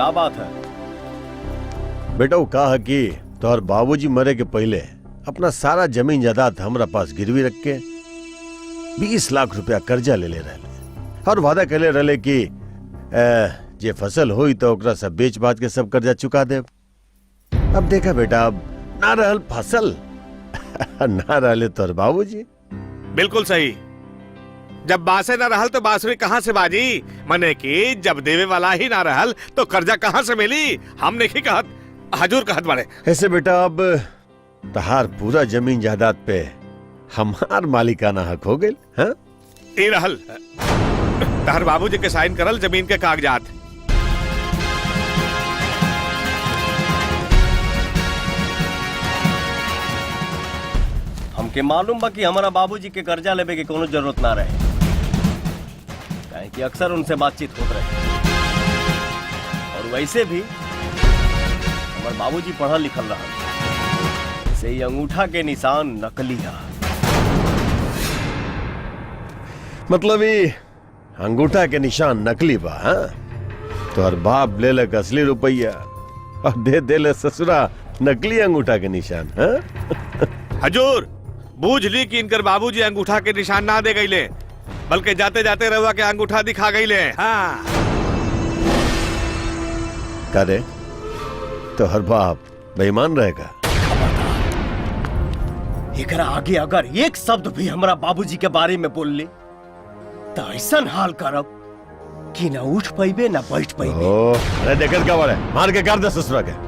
क्या बात है? बेटा वो कहा कि तोहर बाबूजी मरे के पहले अपना सारा जमीन जायदाद हमरा पास गिरवी रख के 20 लाख रुपया कर्जा ले रहे और वादा कर रहे कि जे फसल हुई तो ओकरा सब बेच बाच के सब कर्जा चुका दे। अब देखा बेटा, अब ना रहल फसल ना रहले तोहर बाबूजी। बिल्कुल सही। जब बासे ना रहल तो बांसुरी कहाँ से बाजी? मने कि जब देवे वाला ही ना रहल तो कर्जा कहाँ से मिली? हमने की कहत, हजूर कहत बड़े। ऐसे बेटा अब तहार पूरा जमीन जायदाद पे हमार मालिकाना हक हो गए। हाँ ई रहल तहर बाबूजी के साइन करल जमीन के कागजात। हमके मालूम बा कि हमारा बाबूजी के कर्जा लेवे के कोनो जरूरत ना रहे, काहे कि अक्सर उनसे बातचीत होत रहे। और वैसे भी हमारे बाबूजी पढ़ल लिखल रहा, से ही अंगूठा के निशान नकली है। मतलब ये अंगूठा के निशान नकली बा? हाँ? तो हर बाप ले लक असली रुपया और दे ले ससुरा नकली अंगूठा के निशान। हाँ? हजूर बूझ ली कि इनकर बाबूजी अंगूठा के निशान ना दे गईले, बल्कि जाते जाते रहुआ के अंगूठा दिखा गईले। हाँ। करे तो हर बाप बेईमान रहेगा। एकरा आगे अगर एक शब्द भी हमारा बाबूजी के बारे में बोल ले तो ऐसा हाल करब कि ना उठ पाइबे ना बैठ पाइबे। अरे देखत क्या बारे, मार के कर दे ससुरा के।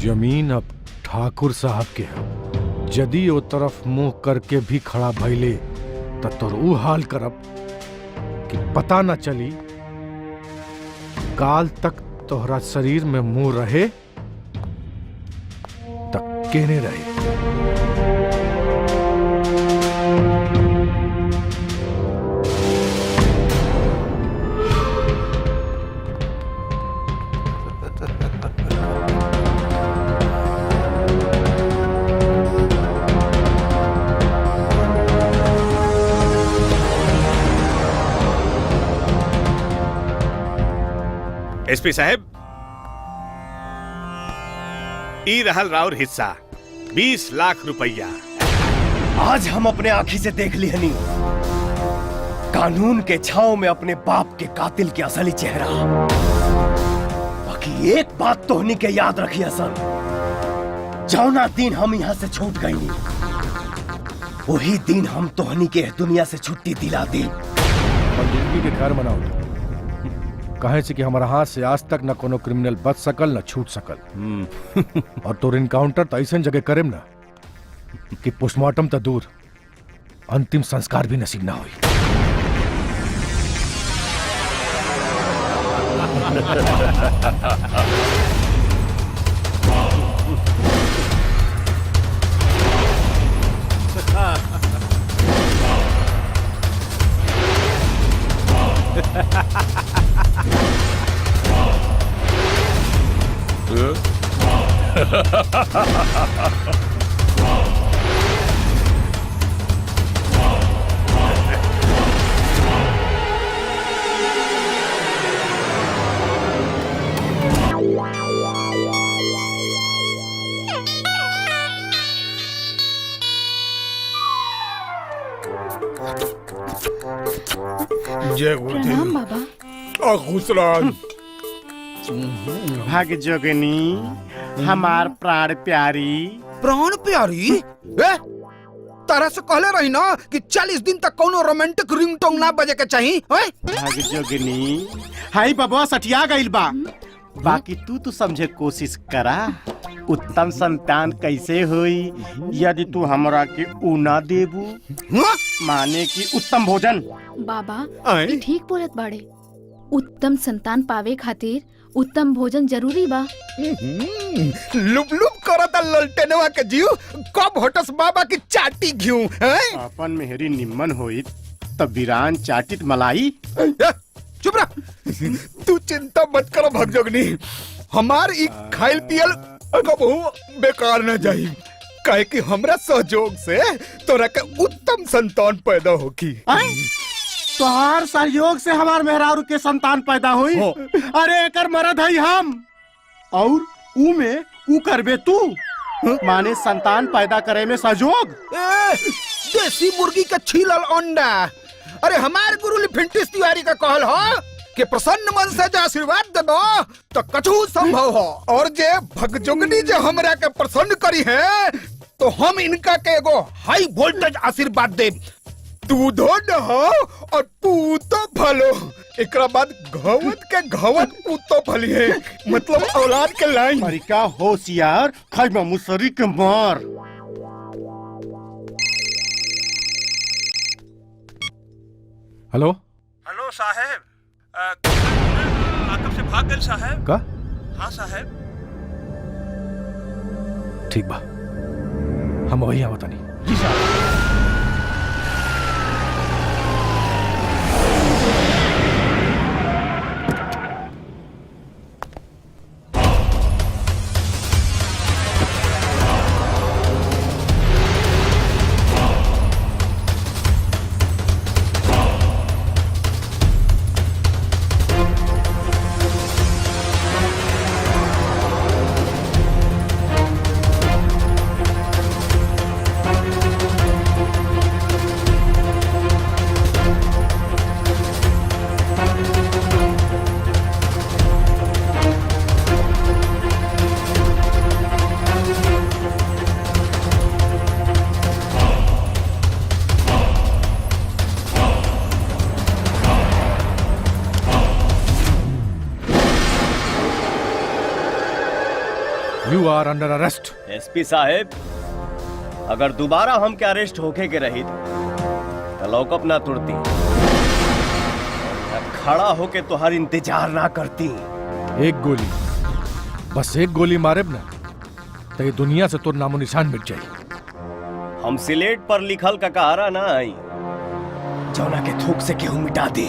जमीन अब ठाकुर साहब के है। यदि ओ तरफ मुंह करके भी खड़ा भइले त तोर ऊ हाल करब कि पता न चली काल तक तोहरा शरीर में मुंह रहे तक केने रहे। एसपी साहब, ई रहल राउर हिस्सा 20 लाख रुपया। आज हम अपने आंखी से देख ली हनी कानून के छांव में अपने बाप के कातिल के असली चेहरा। बाकी एक बात तोहनी के याद रखी हसन, जौना दिन हम यहाँ से छूट गई वही दिन हम तोहनी के दुनिया से छुट्टी दिला दी। और जिंदगी के खैर मनाओ, कहे से कि हमारा हाथ से आज तक न कोनो क्रिमिनल बच सकल न छूट सकल। और तोर इनकाउंटर तो ऐसा जगह करेम ना कि पोस्टमार्टम तो दूर, अंतिम संस्कार भी नसीब ना हुई। जय गुरुदेव। प्रणाम बाबा। खुशरान। भाग जोगनी हमार प्राण प्यारी। प्राण प्यारी ए? तारा से कहले रही ना कि 40 दिन तक कोनो रोमांटिक रिंगटोन ना बजे के चाहिए। भाग जोगनी हाई बाबा सटिया गइल बा। बाकी तू समझे कोशिश करा, उत्तम संतान कैसे होई यदि तू हमरा के ऊ ना देबू। माने कि उत्तम भोजन। बाबा ये ठीक बोलत बाड़े, उत्तम संतान पावे खातिर उत्तम भोजन जरूरी बा। लुप लुप करता ललटेनवा के जीव कब हटस बाबा की चाटी घिऊ। अपन मेहरी निम्मन होई तब वीरान चाटित मलाई। चुप रह। तू चिंता मत करो भगजोगनी, हमार ई खाइल पियल कबहू बेकार न जाई। काहे कि हमरा सहयोग से तोरा के उत्तम संतान पैदा होगी। तोहार सहयोग से हमार मेहरारू के संतान पैदा हुई। अरे एकर मरद है हम, और ऊ में ऊ करबे तू। माने संतान पैदा करे में सहयोग। देसी मुर्गी का छीलल अंडा। अरे हमारे गुरु लिफिंटिस तिवारी का कहल हो कि प्रसन्न मन से जो आशीर्वाद दे दो तो कछु संभव हो। और जे भगजोगनी जो हमरा के प्रसन्न करी है तो हम इनका के एगो हाई वोल्टेज आशीर्वाद दे। तू धो हो और पूतो भलो। एकरा बाद घवत के घवत पूतो भली है, मतलब औलाद के लाइन। अरिका होशियार खैमा मुसरी के मार। हेलो हेलो साहेब, लाकअप से भाग गए साहेब। का? हाँ साहेब। ठीक बा, हम वही आवत नहीं। जी साहब। You are under arrest. SP साहेब, अगर दोबारा हम के अरेस्ट होके के रही तो लॉकअप ना तुड़ती, खड़ा होके तो हर इंतजार ना करती। एक गोली, बस एक गोली मारे ना तो ये दुनिया से तो नामो निशान मिट जाए। हम सिलेट पर लिखल का कहारा ना आई, जौना के थूक से केहू मिटा दे।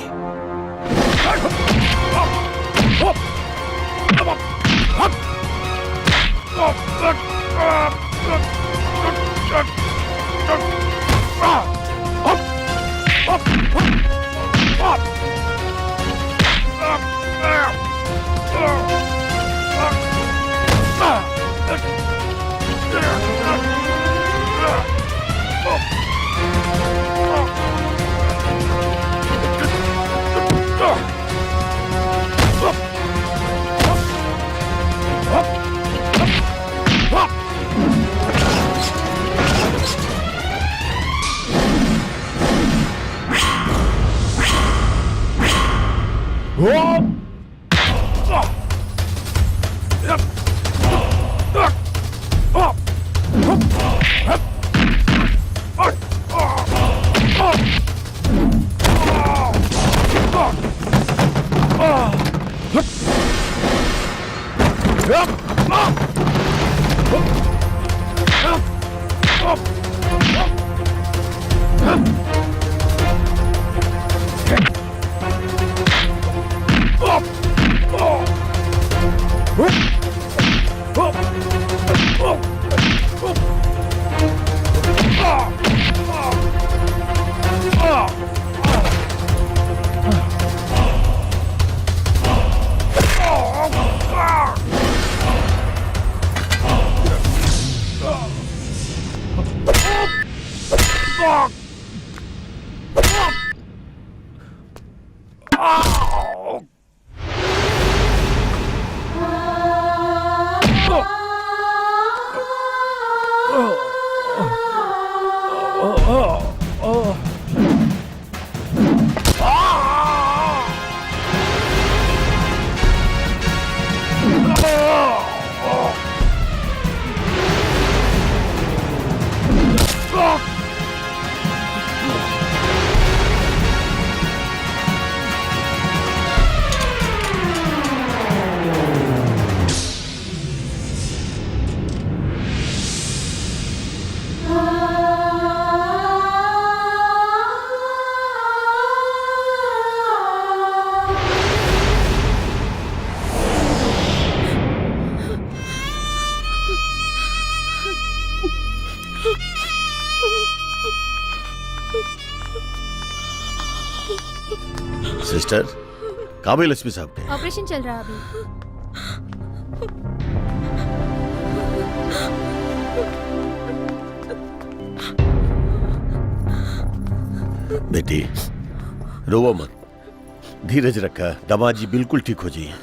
सिस्टर, काबिल एसपी साहब के ऑपरेशन चल रहा अभी। बेटी रोवो मत, धीरज रखा, दामाद जी बिल्कुल ठीक हो जाइए।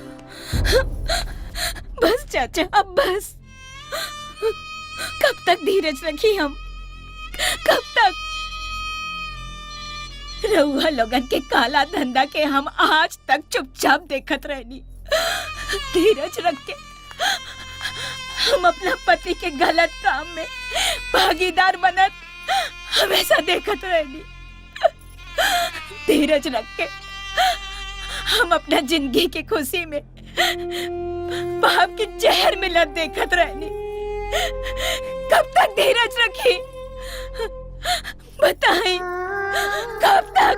बस चाचा, अब बस। कब तक धीरज रखी हम? कब तक? रउआ लोगन के काला धंधा के हम आज तक चुपचाप देखत रहनी। धीरज रख के हम अपना पति के गलत काम में भागीदार बनत हमेशा देखत रहनी। धीरज रख के हम अपना जिंदगी की खुशी में बाप की जहर मिलत देखत रहनी। कब तक धीरज रखी? बताएं, कब तक?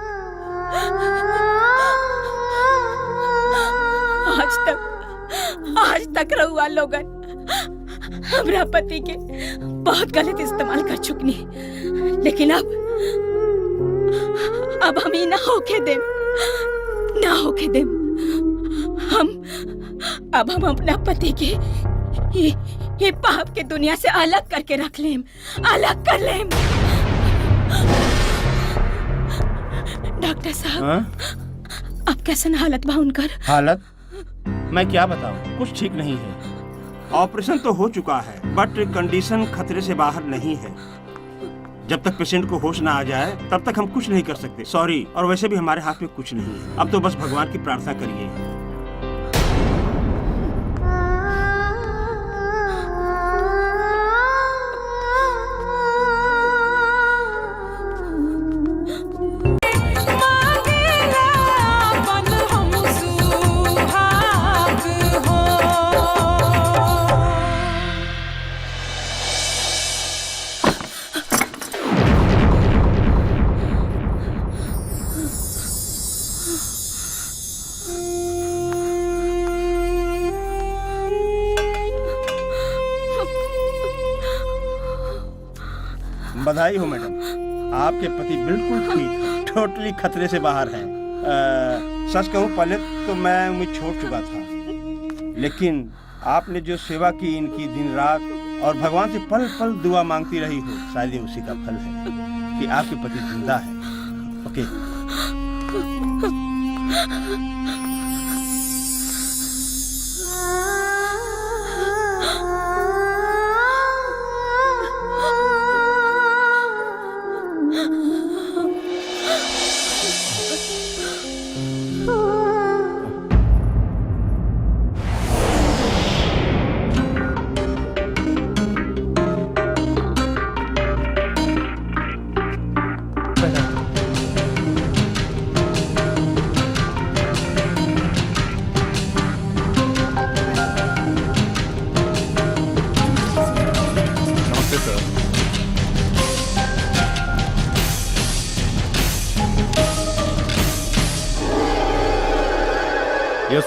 आज तक रहुआ लोगन हमरा पति के बहुत गलत इस्तेमाल कर चुकनी, लेकिन अब हम ही ना होके देम। हम अपना पति के ये पाप के दुनिया से अलग करके रख लेम, अलग कर लेम। डॉक्टर साहब, अब कैसन हालत बा उनकर? हालत मैं क्या बताऊं, कुछ ठीक नहीं है। ऑपरेशन तो हो चुका है, बट कंडीशन खतरे से बाहर नहीं है। जब तक पेशेंट को होश ना आ जाए तब तक हम कुछ नहीं कर सकते। सॉरी, और वैसे भी हमारे हाथ में कुछ नहीं है। अब तो बस भगवान की प्रार्थना करिए। बधाई हो मैडम, आपके पति बिल्कुल ठीक, टोटली खतरे से बाहर हैं। सच कहूँ पहले तो मैं उम्मीद छोड़ चुका था, लेकिन आपने जो सेवा की इनकी दिन रात और भगवान से पल पल दुआ मांगती रही हो, शायद ये उसी का फल है कि आपके पति जिंदा है। ओके।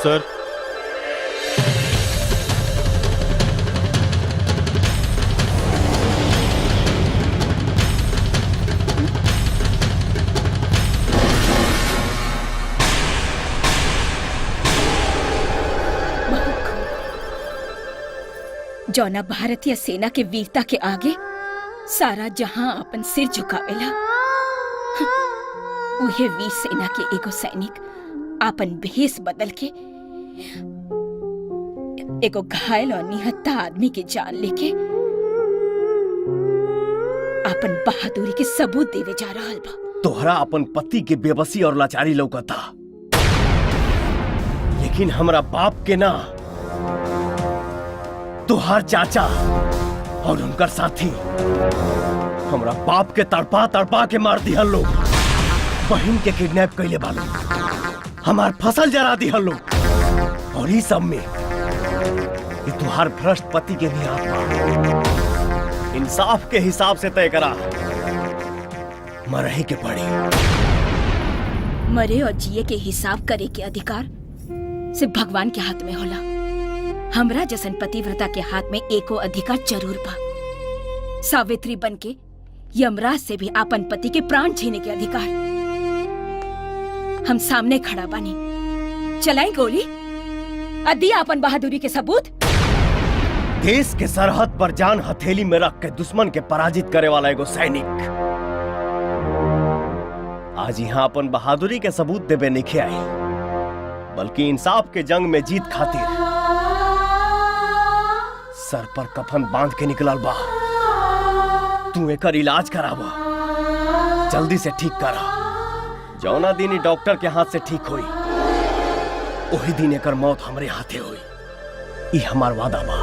सर। जौना भारतीय सेना के वीरता के आगे सारा जहां अपन सिर झुकावेला, उहे वीर सेना के एगो सैनिक आपन भेष बदल के एगो घायल और निहत्था आदमी के जान लेके आपन बहादुरी के सबूत देवे जा रहल बा। तोहरा अपन पति के बेबसी और लाचारी लौकता, लेकिन हमरा बाप के ना, तोहार चाचा और उनकर साथी हमरा बाप के तड़पा तड़पा के मार दिहल लोग, बहन के किडनैप कैले बालो, हमार फसल जरा दिहल लोग, और ई सब में ये तुहार भ्रष्ट पति के भी हाथ बा। इंसाफ के हिसाब से तय करा, मरही के पड़ी। मरे और जिए के हिसाब करे के अधिकार सिर्फ भगवान के हाथ में होला। हमरा जैसन पतिव्रता के हाथ में एको अधिकार जरूर बा, सावित्री बनके यमराज से भी आपन पति के प्राण छीने के अधिकार। हम सामने खड़ा बानी, चलाई गोली, अद्दी आपन बहादुरी के सबूत। देश के सरहद पर जान हथेली में रख के दुश्मन के पराजित करे वाला एगो सैनिक आज यहाँ अपन बहादुरी के सबूत देवे नहीं आई, बल्कि इंसाफ के जंग में जीत खातिर सर पर कफन बांध के निकलल बा। तू एकर इलाज करावा, जल्दी से ठीक करा। जौना दिन ही डॉक्टर के हाथ से ठीक हुई, वही दिन एकर मौत हमरे हाथे हुई। ई हमार वादा बा।